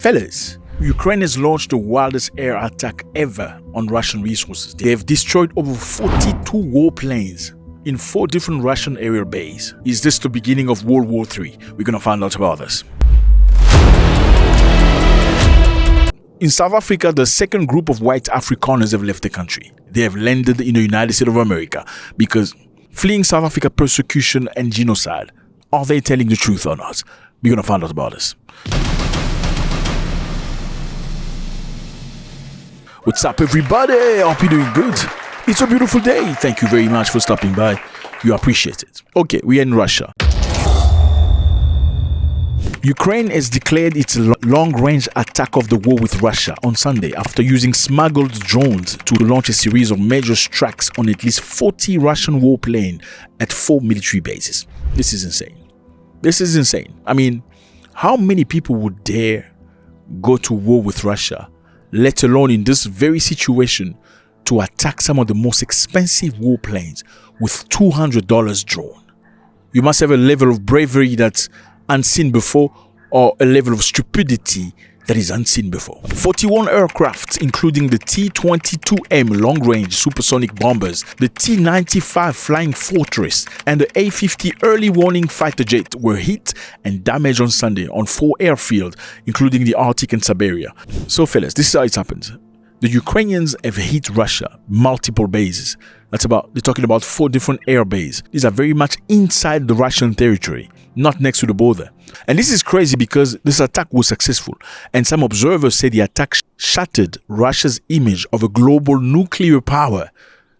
Fellas, Ukraine has launched the wildest air attack ever on Russian resources. They have destroyed over 42 warplanes in 4 different Russian aerial bases. Is this the beginning of World War III? We're gonna find out about this. In South Africa, the second group of white Afrikaners have left the country. They have landed in the United States of America because fleeing South Africa persecution and genocide. Are they telling the truth or not? We're gonna find out about this. What's up, everybody? Hope you're doing good. It's a beautiful day. Thank you very much for stopping by. You appreciate it. Okay, we're in Russia. Ukraine has declared its long-range attack of the war with Russia on Sunday after using smuggled drones to launch a series of major strikes on at least 40 Russian warplanes at 4 military bases. This is insane. This is insane. I mean, how many people would dare go to war with Russia, let alone in this very situation, to attack some of the most expensive warplanes with $200 drone? You must have a level of bravery that's unseen before, or a level of stupidity that is unseen before. 41 aircraft, including the T-22M long-range supersonic bombers, the T-95 Flying Fortress, and the A-50 early warning fighter jet were hit and damaged on Sunday on 4 airfields, including the Arctic and Siberia. So fellas, this is how it happens. The Ukrainians have hit Russia, multiple bases. They're talking about 4 different air bases. These are very much inside the Russian territory, not next to the border. And this is crazy because this attack was successful. And some observers say the attack shattered Russia's image of a global nuclear power.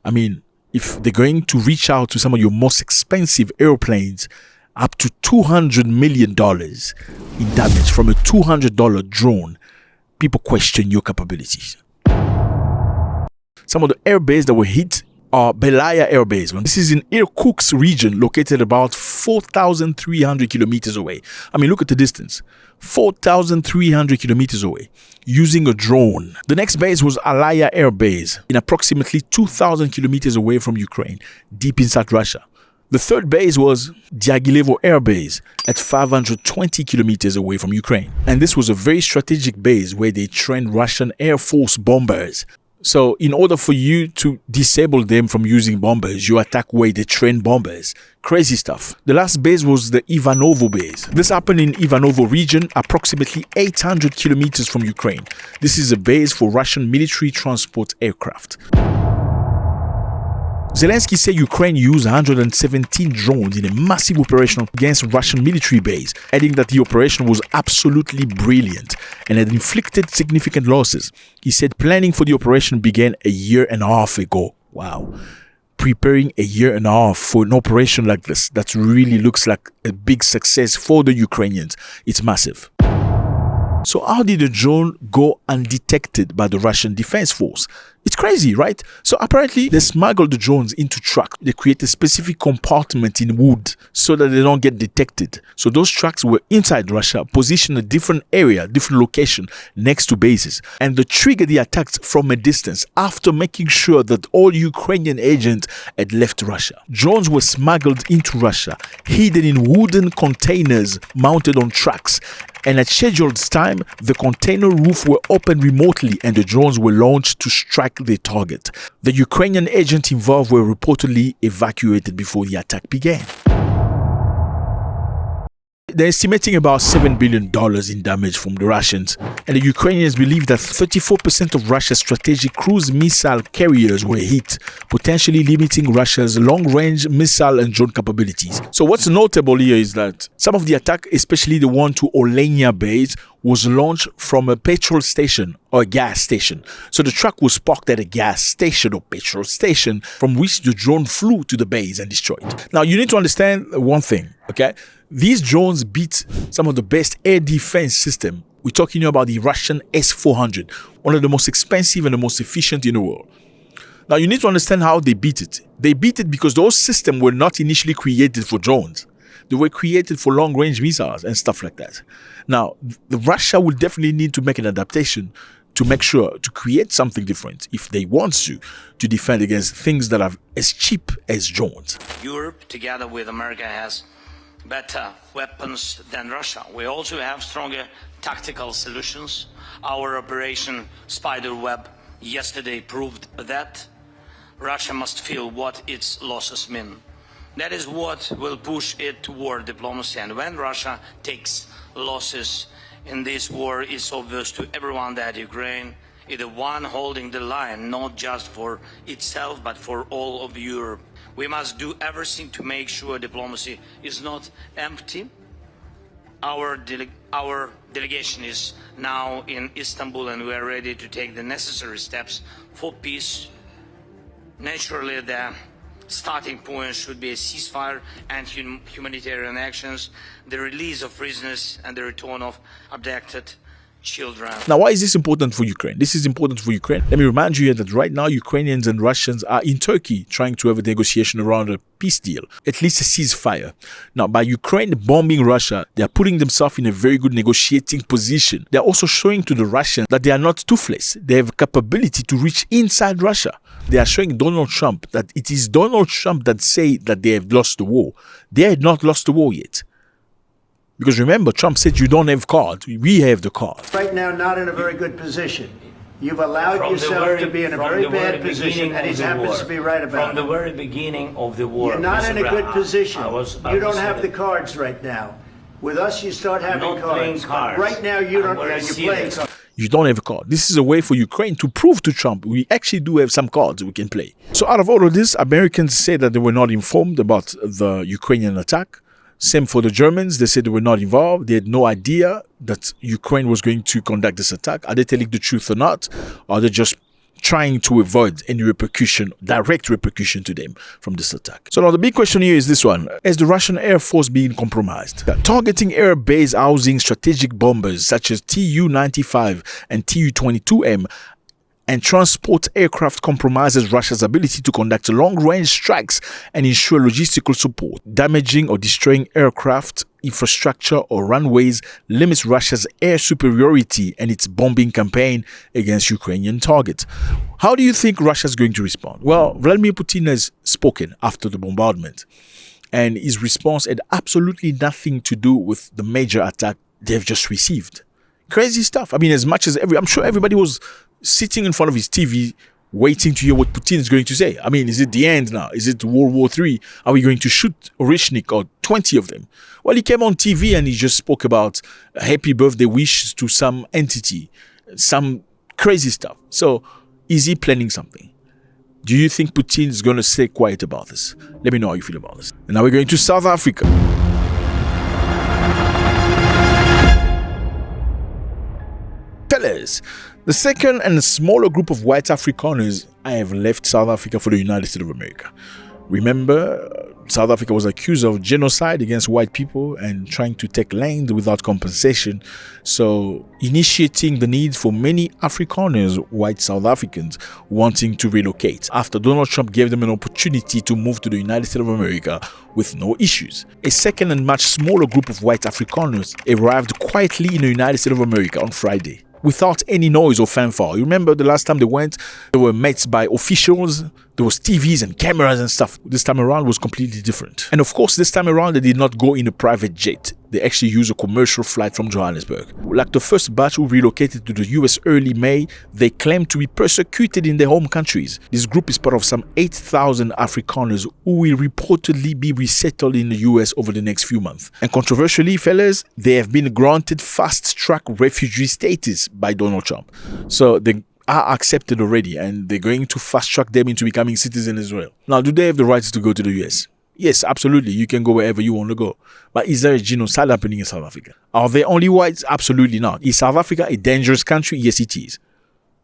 I mean, if they're going to reach out to some of your most expensive airplanes, up to $200 million in damage from a $200 drone, people question your capabilities. Some of the air bases that were hit are Belaya Air Base. This is in Irkutsk region, located about 4,300 kilometers away. I mean, look at the distance. 4,300 kilometers away, using a drone. The next base was Alaya Air Base, in approximately 2,000 kilometers away from Ukraine, deep inside Russia. The third base was Diaghilevo Air Base at 520 kilometers away from Ukraine. And this was a very strategic base where they trained Russian Air Force bombers. So in order for you to disable them from using bombers, you attack where they train bombers. Crazy stuff. The last base was the Ivanovo base. This happened in Ivanovo region, approximately 800 kilometers from Ukraine. This is a base for Russian military transport aircraft. Zelensky said Ukraine used 117 drones in a massive operation against Russian military base, adding that the operation was absolutely brilliant and had inflicted significant losses. He said planning for the operation began a year and a half ago. Wow. Preparing a year and a half for an operation like this, that really looks like a big success for the Ukrainians. It's massive. So how did the drone go undetected by the Russian Defense Force? It's crazy, right? So apparently they smuggled the drones into trucks. They create a specific compartment in wood so that they don't get detected. So those trucks were inside Russia, positioned in a different area, different location next to bases. And they triggered the attacks from a distance after making sure that all Ukrainian agents had left Russia. Drones were smuggled into Russia, hidden in wooden containers mounted on trucks. And at scheduled time, the container roof were opened remotely and the drones were launched to strike the target. The Ukrainian agents involved were reportedly evacuated before the attack began. They're estimating about $7 billion in damage from the Russians, and the Ukrainians believe that 34% of Russia's strategic cruise missile carriers were hit, potentially limiting Russia's long-range missile and drone capabilities. So what's notable here is that some of the attack, especially the one to Olenia base, was launched from a petrol station or a gas station. So the truck was parked at a gas station or petrol station from which the drone flew to the base and destroyed. Now you need to understand one thing, okay? These drones beat some of the best air defense system. We're talking about the Russian S-400, one of the most expensive and the most efficient in the world. Now you need to understand how they beat it. They beat it because those systems were not initially created for drones. They were created for long-range missiles and stuff like that. Now, Russia will definitely need to make an adaptation to make sure to create something different if they want to defend against things that are as cheap as drones. Europe, together with America, has better weapons than Russia. We also have stronger tactical solutions. Our Operation Spiderweb yesterday proved that. Russia must feel what its losses mean. That is what will push it toward diplomacy. And when Russia takes losses in this war, it's obvious to everyone that Ukraine is the one holding the line, not just for itself, but for all of Europe. We must do everything to make sure diplomacy is not empty. Our delegation is now in Istanbul, and we are ready to take the necessary steps for peace. Naturally, the starting point should be a ceasefire and humanitarian actions, the release of prisoners and the return of abducted children. Now, why is this important for Ukraine? This is important for Ukraine. Let me remind you here that right now Ukrainians and Russians are in Turkey trying to have a negotiation around a peace deal, at least a ceasefire. Now, by Ukraine bombing Russia, they are putting themselves in a very good negotiating position. They are also showing to the Russians that they are not toothless. They have capability to reach inside Russia. They are showing Donald Trump that it is Donald Trump that say that they have lost the war. They had not lost the war yet. Because remember, Trump said you don't have cards. We have the cards. Right now, not in a very good position. You've allowed yourself to be in a very bad position, and he happens to be right about it. From the very beginning of the war. You're not in a good position. You don't have the cards right now. With us, you start having cards. Right now, you don't. You're playing cards. You don't have a card. This is a way for Ukraine to prove to Trump we actually do have some cards we can play. So out of all of this, Americans say that they were not informed about the Ukrainian attack. Same for the Germans. They said they were not involved. They had no idea that Ukraine was going to conduct this attack. Are they telling the truth or not? Or are they just trying to avoid any repercussion, direct repercussion to them from this attack? So now the big question here is this one. Is the Russian Air Force being compromised? Targeting air-based housing strategic bombers such as Tu-95 and Tu-22M and transport aircraft compromises Russia's ability to conduct long-range strikes and ensure logistical support. Damaging or destroying aircraft infrastructure or runways limits Russia's air superiority and its bombing campaign against Ukrainian targets. How do you think Russia is going to respond? Well, Vladimir Putin has spoken after the bombardment, and his response had absolutely nothing to do with the major attack they've just received. Crazy stuff. I mean, as much as I'm sure everybody was sitting in front of his TV waiting to hear what Putin is going to say. I mean, is it the end now? Is it World War III? Are we going to shoot Orishnik or 20 of them? Well, he came on TV and he just spoke about a happy birthday wishes to some entity, some crazy stuff. So, is he planning something? Do you think Putin is going to stay quiet about this? Let me know how you feel about this. And now we're going to South Africa. Fellas, the second and smaller group of white Afrikaners have left South Africa for the United States of America. Remember, South Africa was accused of genocide against white people and trying to take land without compensation. So, initiating the need for many Afrikaners, white South Africans, wanting to relocate after Donald Trump gave them an opportunity to move to the United States of America with no issues. A second and much smaller group of white Afrikaners arrived quietly in the United States of America on Friday, without any noise or fanfare. You remember the last time they went, they were met by officials, there was TVs and cameras and stuff. This time around was completely different. And of course, this time around, they did not go in a private jet. They actually used a commercial flight from Johannesburg. Like the first batch who relocated to the US early May, they claimed to be persecuted in their home countries. This group is part of some 8,000 Afrikaners who will reportedly be resettled in the US over the next few months. And controversially, fellas, they have been granted fast-track refugee status by Donald Trump. So they are accepted already, and they're going to fast-track them into becoming citizens as well. Now, do they have the rights to go to the US? Yes, absolutely. You can go wherever you want to go. But is there a genocide happening in South Africa? Are they only whites? Absolutely not. Is South Africa a dangerous country? Yes, it is.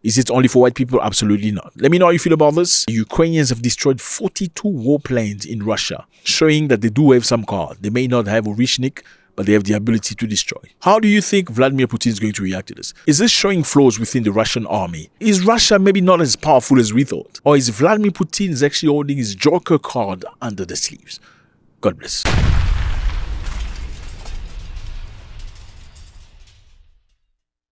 Is it only for white people? Absolutely not. Let me know how you feel about this. Ukrainians have destroyed 42 warplanes in Russia, showing that they do have some cards. They may not have Orishnik, but they have the ability to destroy. How do you think Vladimir Putin is going to react to this? Is this showing flaws within the Russian army? Is Russia maybe not as powerful as we thought? Or is Vladimir Putin actually holding his Joker card under the sleeves? God bless.